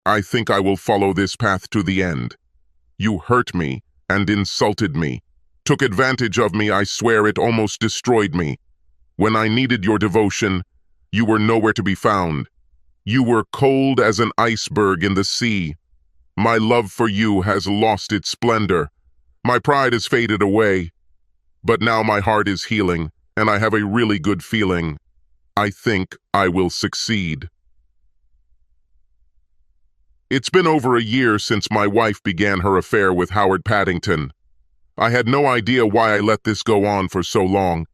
I think I will follow this path to the end. You hurt me and insulted me. Took advantage of me, I swear it almost destroyed me. When I needed your devotion, you were nowhere to be found. You were cold as an iceberg in the sea. My love for you has lost its splendor. My pride has faded away. But now my heart is healing, and I have a really good feeling. I think I will succeed. It's been over a year since my wife began her affair with Howard Paddington. I had no idea why I let this go on for so long.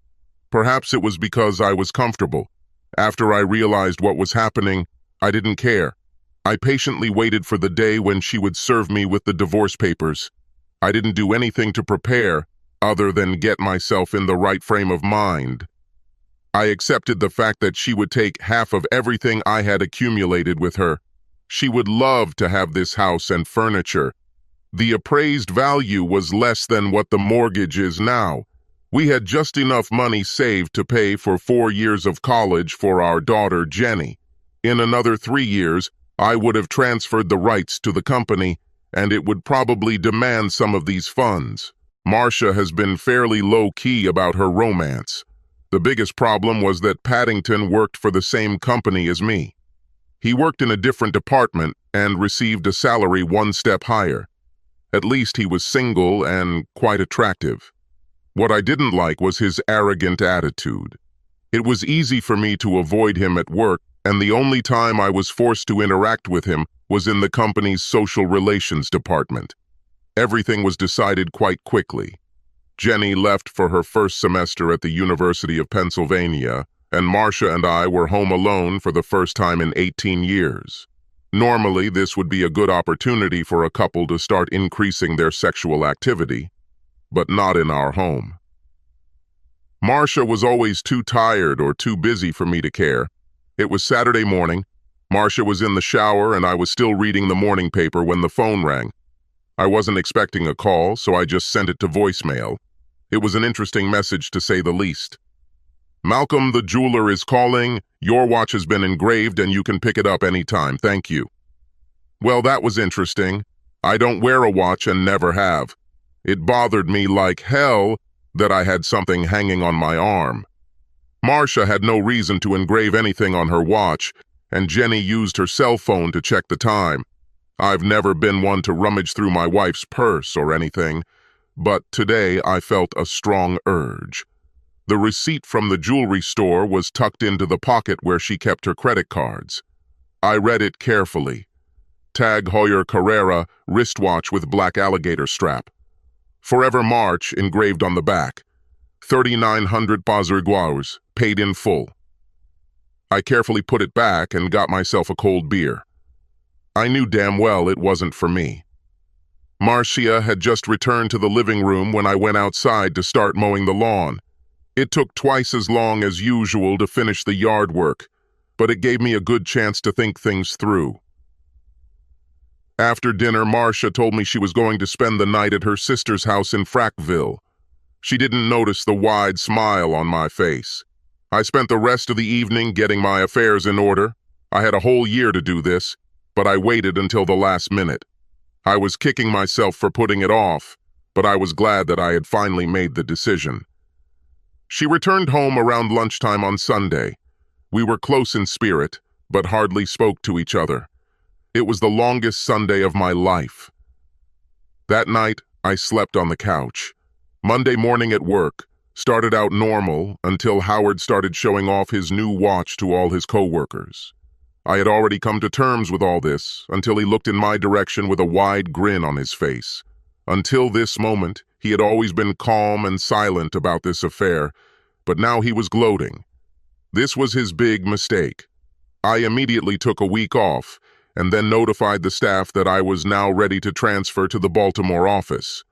Perhaps it was because I was comfortable. After I realized what was happening, I didn't care. I patiently waited for the day when she would serve me with the divorce papers. I didn't do anything to prepare, other than get myself in the right frame of mind. I accepted the fact that she would take half of everything I had accumulated with her. She would love to have this house and furniture. The appraised value was less than what the mortgage is now. We had just enough money saved to pay for 4 years of college for our daughter, Jenny. In another 3 years, I would have transferred the rights to the company, and it would probably demand some of these funds. Marcia has been fairly low-key about her romance. The biggest problem was that Paddington worked for the same company as me. He worked in a different department and received a salary 1 step higher. At least he was single and quite attractive. What I didn't like was his arrogant attitude. It was easy for me to avoid him at work, and the only time I was forced to interact with him was in the company's social relations department. Everything was decided quite quickly. Jenny left for her first semester at the University of Pennsylvania, and Marcia and I were home alone for the first time in 18 years. Normally, this would be a good opportunity for a couple to start increasing their sexual activity, but not in our home. Marcia was always too tired or too busy for me to care. It was Saturday morning. Marcia was in the shower and I was still reading the morning paper when the phone rang. I wasn't expecting a call, so I just sent it to voicemail. It was an interesting message to say the least. Malcolm, the jeweler, is calling. Your watch has been engraved and you can pick it up anytime. Thank you. Well, that was interesting. I don't wear a watch and never have. It bothered me like hell that I had something hanging on my arm. Marcia had no reason to engrave anything on her watch, and Jenny used her cell phone to check the time. I've never been one to rummage through my wife's purse or anything, but today I felt a strong urge. The receipt from the jewelry store was tucked into the pocket where she kept her credit cards. I read it carefully. Tag Heuer Carrera, wristwatch with black alligator strap. Forever March engraved on the back. 3,900 Pazurguaus, paid in full. I carefully put it back and got myself a cold beer. I knew damn well it wasn't for me. Marcia had just returned to the living room when I went outside to start mowing the lawn. It took twice as long as usual to finish the yard work, but it gave me a good chance to think things through. After dinner, Marcia told me she was going to spend the night at her sister's house in Frackville. She didn't notice the wide smile on my face. I spent the rest of the evening getting my affairs in order. I had a whole year to do this, but I waited until the last minute. I was kicking myself for putting it off, but I was glad that I had finally made the decision. She returned home around lunchtime on Sunday. We were close in spirit, but hardly spoke to each other. It was the longest Sunday of my life. That night, I slept on the couch. Monday morning at work started out normal until Howard started showing off his new watch to all his coworkers. I had already come to terms with all this until he looked in my direction with a wide grin on his face. Until this moment, he had always been calm and silent about this affair, but now he was gloating. This was his big mistake. I immediately took a week off and then notified the staff that I was now ready to transfer to the Baltimore office.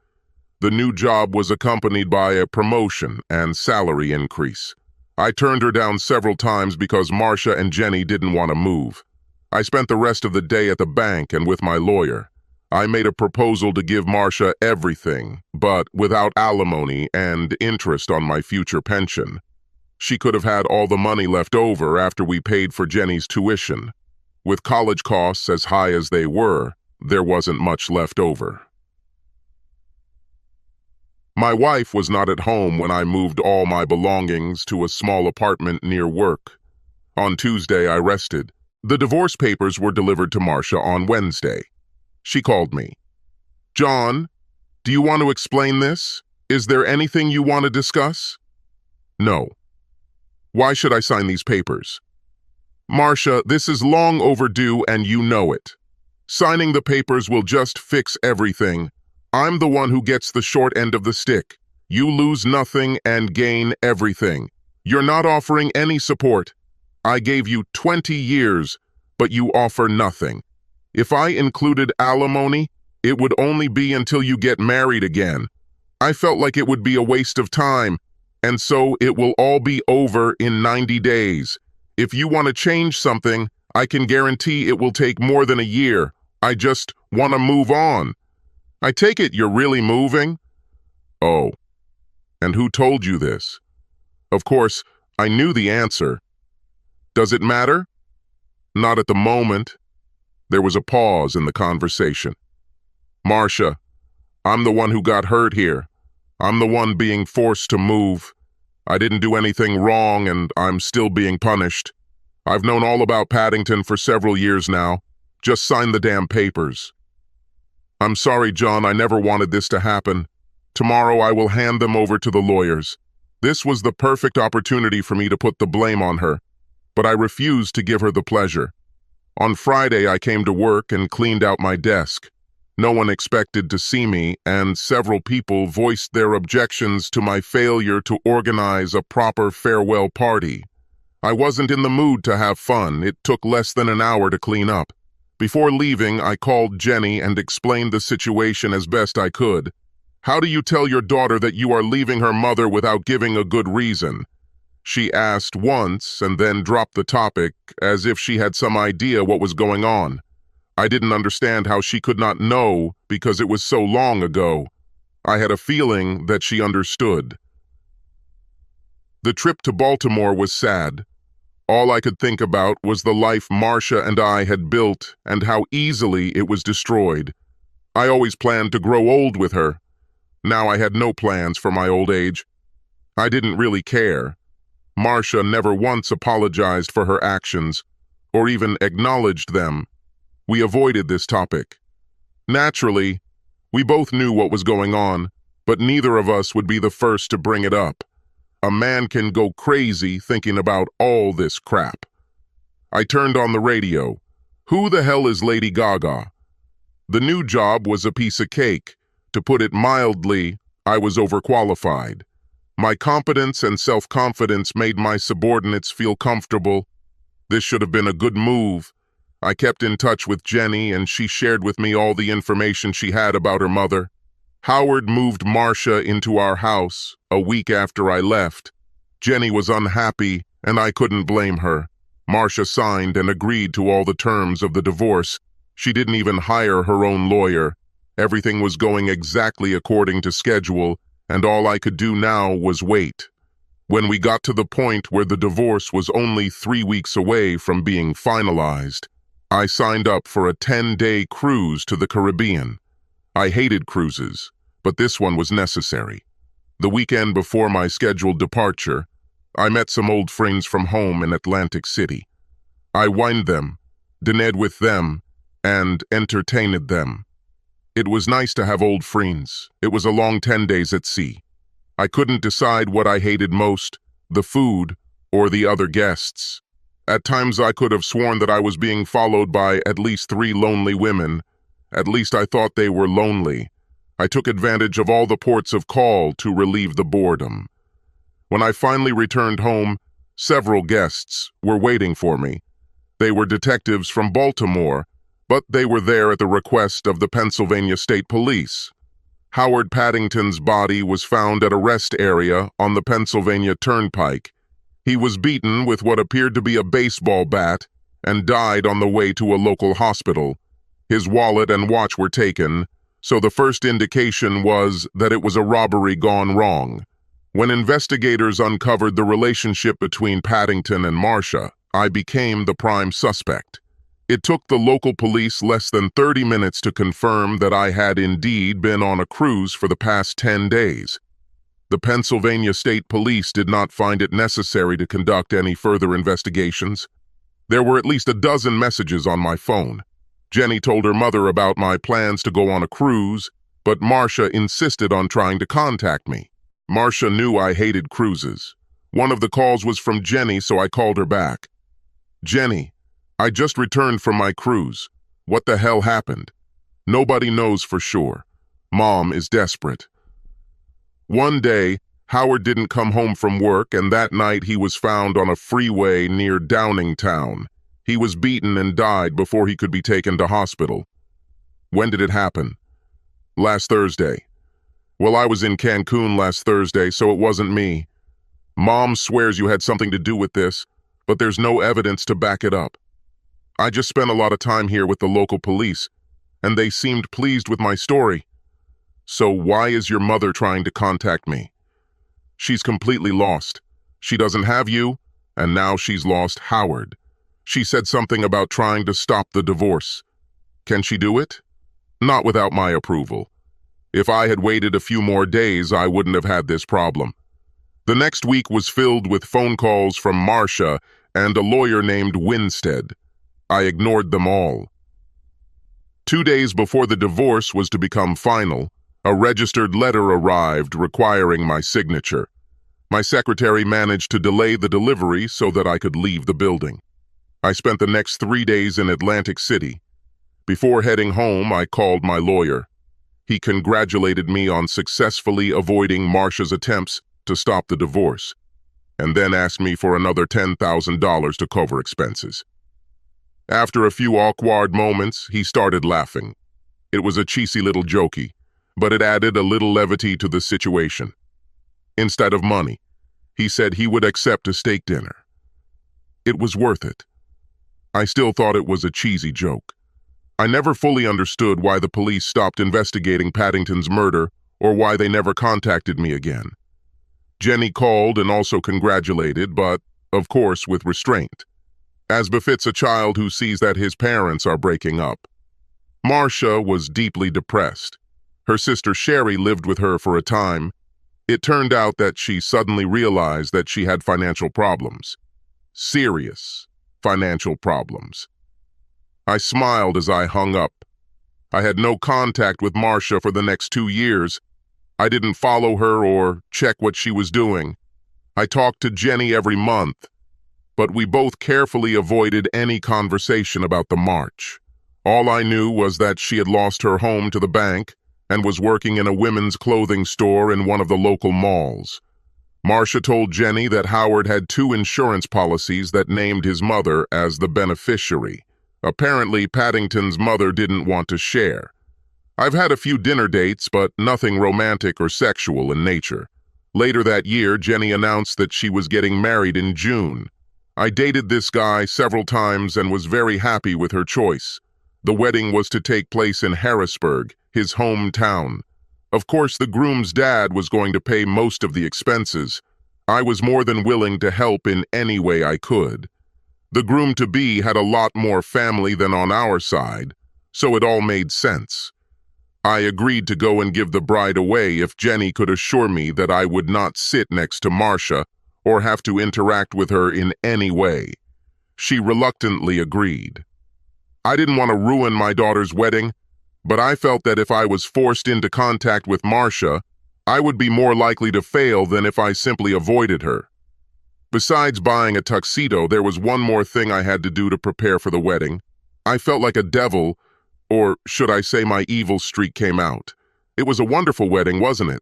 The new job was accompanied by a promotion and salary increase. I turned her down several times because Marcia and Jenny didn't want to move. I spent the rest of the day at the bank and with my lawyer. I made a proposal to give Marcia everything, but without alimony and interest on my future pension. She could have had all the money left over after we paid for Jenny's tuition. With college costs as high as they were, there wasn't much left over. My wife was not at home when I moved all my belongings to a small apartment near work. On Tuesday, I rested. The divorce papers were delivered to Marcia on Wednesday. She called me. "John, do you want to explain this? Is there anything you want to discuss?" "No." "Why should I sign these papers?" "Marcia, this is long overdue and you know it. Signing the papers will just fix everything. I'm the one who gets the short end of the stick. You lose nothing and gain everything. You're not offering any support. I gave you 20 years, but you offer nothing. If I included alimony, it would only be until you get married again. I felt like it would be a waste of time, and so it will all be over in 90 days. If you want to change something, I can guarantee it will take more than a year. I just want to move on." "I take it you're really moving?" "Oh, and who told you this?" Of course, I knew the answer. "Does it matter?" "Not at the moment." There was a pause in the conversation. "Marcia, I'm the one who got hurt here. I'm the one being forced to move. I didn't do anything wrong and I'm still being punished. I've known all about Paddington for several years now. Just sign the damn papers." "I'm sorry, John, I never wanted this to happen. Tomorrow I will hand them over to the lawyers. This was the perfect opportunity for me to put the blame on her, but I refused to give her the pleasure. On Friday I came to work and cleaned out my desk. No one expected to see me, and several people voiced their objections to my failure to organize a proper farewell party. I wasn't in the mood to have fun. It took less than an hour to clean up. Before leaving, I called Jenny and explained the situation as best I could. "How do you tell your daughter that you are leaving her mother without giving a good reason?" She asked once and then dropped the topic as if she had some idea what was going on. I didn't understand how she could not know because it was so long ago. I had a feeling that she understood. The trip to Baltimore was sad. All I could think about was the life Marcia and I had built and how easily it was destroyed. I always planned to grow old with her. Now I had no plans for my old age. I didn't really care. Marcia never once apologized for her actions or even acknowledged them. We avoided this topic. Naturally, we both knew what was going on, but neither of us would be the first to bring it up. A man can go crazy thinking about all this crap. I turned on the radio. Who the hell is Lady Gaga? The new job was a piece of cake. To put it mildly, I was overqualified. My competence and self-confidence made my subordinates feel comfortable. This should have been a good move. I kept in touch with Jenny and she shared with me all the information she had about her mother. Howard moved Marcia into our house a week after I left. Jenny was unhappy and I couldn't blame her. Marcia signed and agreed to all the terms of the divorce. She didn't even hire her own lawyer. Everything was going exactly according to schedule, and all I could do now was wait. When we got to the point where the divorce was only 3 weeks away from being finalized, I signed up for a 10-day cruise to the Caribbean. I hated cruises, but this one was necessary. The weekend before my scheduled departure, I met some old friends from home in Atlantic City. I wined them, dined with them, and entertained them. It was nice to have old friends. It was a long 10 days at sea. I couldn't decide what I hated most, the food or the other guests. At times I could have sworn that I was being followed by at least 3 lonely women. At least I thought they were lonely. I took advantage of all the ports of call to relieve the boredom. When I finally returned home, several guests were waiting for me. They were detectives from Baltimore, but they were there at the request of the Pennsylvania State Police. Howard Paddington's body was found at a rest area on the Pennsylvania Turnpike. He was beaten with what appeared to be a baseball bat and died on the way to a local hospital. His wallet and watch were taken, so the first indication was that it was a robbery gone wrong. When investigators uncovered the relationship between Paddington and Marcia, I became the prime suspect. It took the local police less than 30 minutes to confirm that I had indeed been on a cruise for the past 10 days. The Pennsylvania State Police did not find it necessary to conduct any further investigations. There were at least a dozen messages on my phone. Jenny told her mother about my plans to go on a cruise, but Marcia insisted on trying to contact me. Marcia knew I hated cruises. One of the calls was from Jenny, so I called her back. "Jenny, I just returned from my cruise. What the hell happened? Nobody knows for sure. Mom is desperate." One day, Howard didn't come home from work, and that night he was found on a freeway near Downingtown. He was beaten and died before he could be taken to hospital. When did it happen? Last Thursday. Well, I was in Cancun last Thursday, so it wasn't me. Mom swears you had something to do with this, but there's no evidence to back it up. I just spent a lot of time here with the local police, and they seemed pleased with my story. So why is your mother trying to contact me? She's completely lost. She doesn't have you, and now she's lost Howard. She said something about trying to stop the divorce. Can she do it? Not without my approval. If I had waited a few more days, I wouldn't have had this problem. The next week was filled with phone calls from Marcia and a lawyer named Winstead. I ignored them all. 2 days before the divorce was to become final, a registered letter arrived requiring my signature. My secretary managed to delay the delivery so that I could leave the building. I spent the next 3 days in Atlantic City. Before heading home, I called my lawyer. He congratulated me on successfully avoiding Marcia's attempts to stop the divorce, and then asked me for another $10,000 to cover expenses. After a few awkward moments, he started laughing. It was a cheesy little jokey, but it added a little levity to the situation. Instead of money, he said he would accept a steak dinner. It was worth it. I still thought it was a cheesy joke. I never fully understood why the police stopped investigating Paddington's murder or why they never contacted me again. Jenny called and also congratulated, but, of course, with restraint, as befits a child who sees that his parents are breaking up. Marcia was deeply depressed. Her sister Sherry lived with her for a time. It turned out that she suddenly realized that she had financial problems. Serious financial problems. I smiled as I hung up. I had no contact with Marcia for the next 2 years. I didn't follow her or check what she was doing. I talked to Jenny every month, but we both carefully avoided any conversation about the march. All I knew was that she had lost her home to the bank and was working in a women's clothing store in one of the local malls. Marcia told Jenny that Howard had 2 insurance policies that named his mother as the beneficiary. Apparently, Paddington's mother didn't want to share. I've had a few dinner dates, but nothing romantic or sexual in nature. Later that year, Jenny announced that she was getting married in June. I dated this guy several times and was very happy with her choice. The wedding was to take place in Harrisburg, his hometown. Of course, the groom's dad was going to pay most of the expenses. I was more than willing to help in any way I could. The groom-to-be had a lot more family than on our side, so it all made sense. I agreed to go and give the bride away if Jenny could assure me that I would not sit next to Marcia or have to interact with her in any way. She reluctantly agreed. I didn't want to ruin my daughter's wedding, but I felt that if I was forced into contact with Marcia, I would be more likely to fail than if I simply avoided her. Besides buying a tuxedo, there was one more thing I had to do to prepare for the wedding. I felt like a devil, or should I say my evil streak came out. It was a wonderful wedding, wasn't it?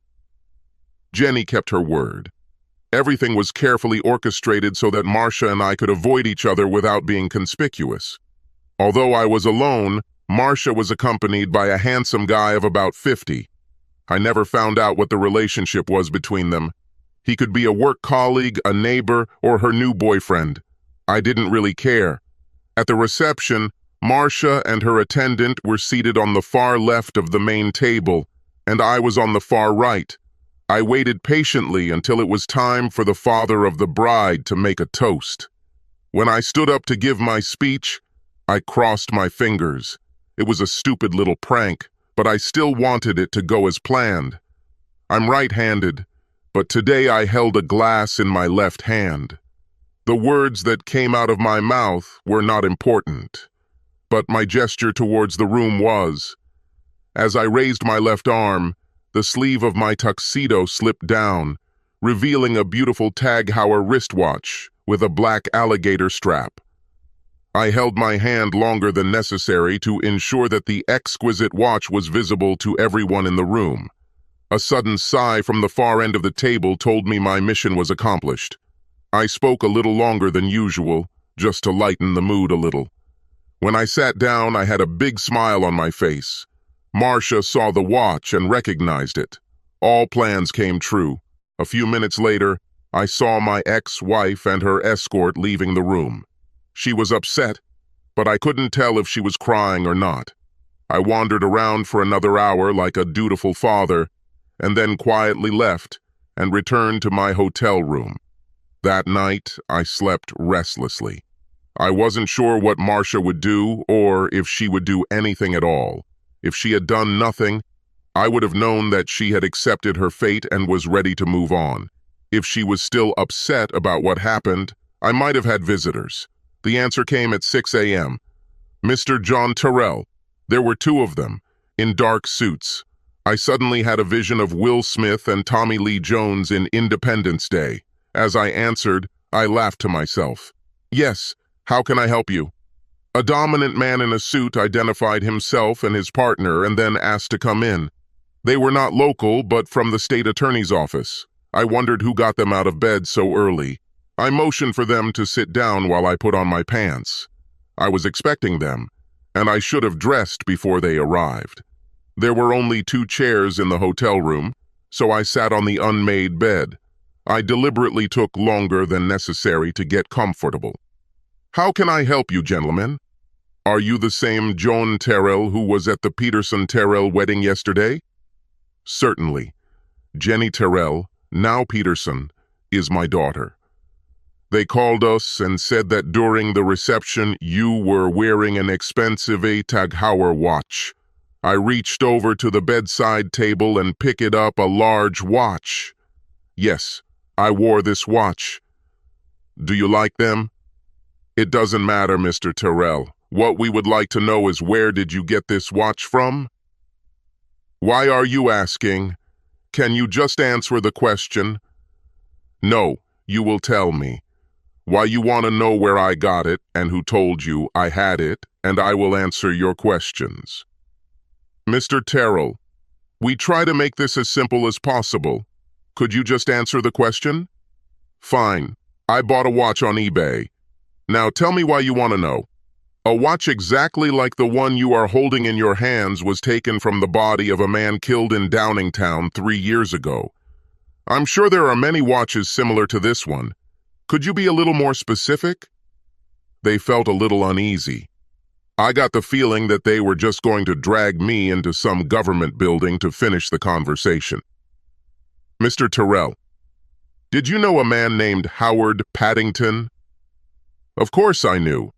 Jenny kept her word. Everything was carefully orchestrated so that Marcia and I could avoid each other without being conspicuous. Although I was alone, Marcia was accompanied by a handsome guy of about 50. I never found out what the relationship was between them. He could be a work colleague, a neighbor, or her new boyfriend. I didn't really care. At the reception, Marcia and her attendant were seated on the far left of the main table, and I was on the far right. I waited patiently until it was time for the father of the bride to make a toast. When I stood up to give my speech, I crossed my fingers. It was a stupid little prank, but I still wanted it to go as planned. I'm right-handed, but today I held a glass in my left hand. The words that came out of my mouth were not important, but my gesture towards the room was. As I raised my left arm, the sleeve of my tuxedo slipped down, revealing a beautiful Tag Heuer wristwatch with a black alligator strap. I held my hand longer than necessary to ensure that the exquisite watch was visible to everyone in the room. A sudden sigh from the far end of the table told me my mission was accomplished. I spoke a little longer than usual, just to lighten the mood a little. When I sat down, I had a big smile on my face. Marcia saw the watch and recognized it. All plans came true. A few minutes later, I saw my ex-wife and her escort leaving the room. She was upset, but I couldn't tell if she was crying or not. I wandered around for another hour like a dutiful father, and then quietly left and returned to my hotel room. That night, I slept restlessly. I wasn't sure what Marcia would do or if she would do anything at all. If she had done nothing, I would have known that she had accepted her fate and was ready to move on. If she was still upset about what happened, I might have had visitors. The answer came at 6 a.m. Mr. John Terrell. There were two of them, in dark suits. I suddenly had a vision of Will Smith and Tommy Lee Jones in Independence Day. As I answered, I laughed to myself. Yes, how can I help you? A dominant man in a suit identified himself and his partner and then asked to come in. They were not local, but from the state attorney's office. I wondered who got them out of bed so early. I motioned for them to sit down while I put on my pants. I was expecting them, and I should have dressed before they arrived. There were only 2 chairs in the hotel room, so I sat on the unmade bed. I deliberately took longer than necessary to get comfortable. How can I help you, gentlemen? Are you the same Joan Terrell who was at the Peterson-Terrell wedding yesterday? Certainly. Jenny Terrell, now Peterson, is my daughter. They called us and said that during the reception you were wearing an expensive Tag Heuer watch. I reached over to the bedside table and picked up a large watch. Yes, I wore this watch. Do you like them? It doesn't matter, Mr. Terrell. What we would like to know is where did you get this watch from? Why are you asking? Can you just answer the question? No, you will tell me. Why you want to know where I got it and who told you I had it, and I will answer your questions. Mr. Terrell, we try to make this as simple as possible. Could you just answer the question? Fine. I bought a watch on eBay. Now tell me why you want to know. A watch exactly like the one you are holding in your hands was taken from the body of a man killed in Downingtown 3 years ago. I'm sure there are many watches similar to this one. Could you be a little more specific? They felt a little uneasy. I got the feeling that they were just going to drag me into some government building to finish the conversation. Mr. Terrell, did you know a man named Howard Paddington? Of course I knew.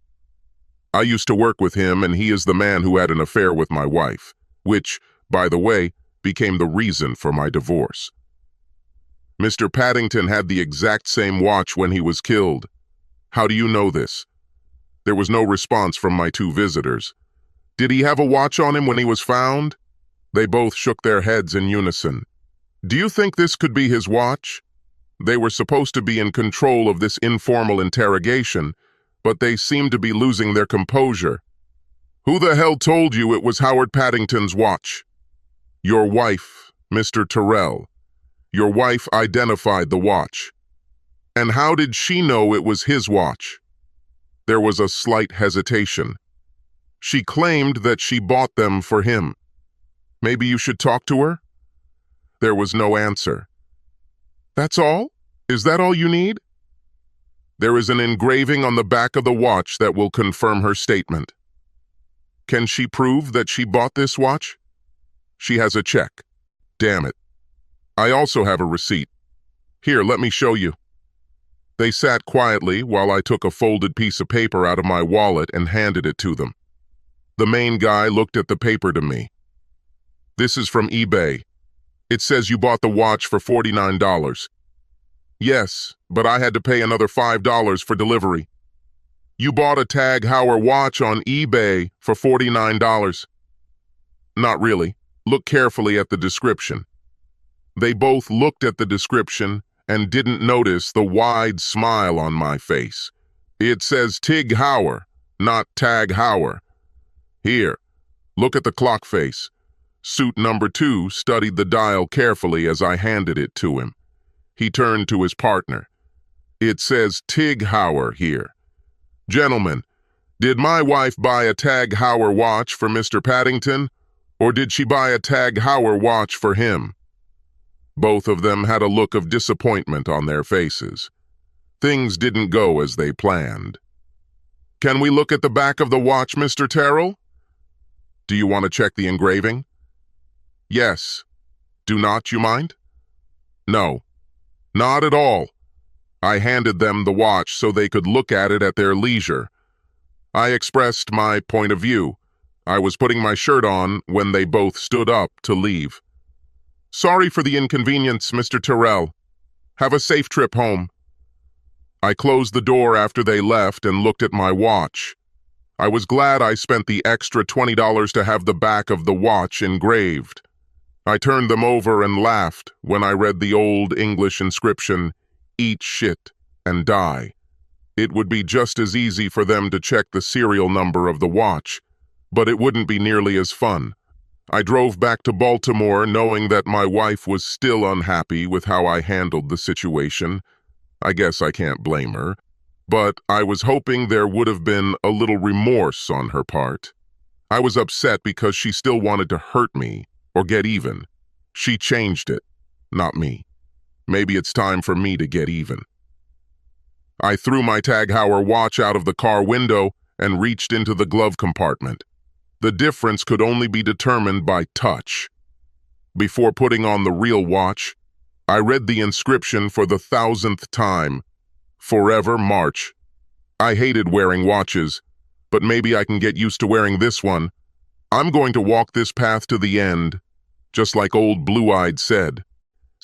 I used to work with him, and he is the man who had an affair with my wife, which, by the way, became the reason for my divorce. Mr. Paddington had the exact same watch when he was killed. How do you know this? There was no response from my 2 visitors. Did he have a watch on him when he was found? They both shook their heads in unison. Do you think this could be his watch? They were supposed to be in control of this informal interrogation, but they seemed to be losing their composure. Who the hell told you it was Howard Paddington's watch? Your wife, Mr. Terrell. Your wife identified the watch. And how did she know it was his watch? There was a slight hesitation. She claimed that she bought them for him. Maybe you should talk to her? There was no answer. That's all? Is that all you need? There is an engraving on the back of the watch that will confirm her statement. Can she prove that she bought this watch? She has a check. Damn it. I also have a receipt. Here, let me show you. They sat quietly while I took a folded piece of paper out of my wallet and handed it to them. The main guy looked at the paper to me. "This is from eBay. It says you bought the watch for $49. "Yes, but I had to pay another $5 for delivery." "You bought a Tag Heuer watch on eBay for $49. "Not really. Look carefully at the description." They both looked at the description and didn't notice the wide smile on my face. "It says Tig Heuer, not Tag Heuer." "Here, look at the clock face." Suit number 2 studied the dial carefully as I handed it to him. He turned to his partner. "It says Tig Heuer here. Gentlemen, did my wife buy a Tag Heuer watch for Mr. Paddington, or did she buy a Tag Heuer watch for him?" Both of them had a look of disappointment on their faces. Things didn't go as they planned. "Can we look at the back of the watch, Mr. Terrell?" "Do you want to check the engraving?" "Yes. Do not you mind?" "No. Not at all." I handed them the watch so they could look at it at their leisure. I expressed my point of view. I was putting my shirt on when they both stood up to leave. "Sorry for the inconvenience, Mr. Terrell. Have a safe trip home." I closed the door after they left and looked at my watch. I was glad I spent the extra $20 to have the back of the watch engraved. I turned them over and laughed when I read the old English inscription, "Eat shit and die." It would be just as easy for them to check the serial number of the watch, but it wouldn't be nearly as fun. I drove back to Baltimore knowing that my wife was still unhappy with how I handled the situation. I guess I can't blame her, but I was hoping there would have been a little remorse on her part. I was upset because she still wanted to hurt me or get even. She changed it, not me. Maybe it's time for me to get even. I threw my Tag Heuer watch out of the car window and reached into the glove compartment. The difference could only be determined by touch. Before putting on the real watch, I read the inscription for the 1,000th time. "Forever March." I hated wearing watches, but maybe I can get used to wearing this one. I'm going to walk this path to the end, just like old Blue-Eyed said.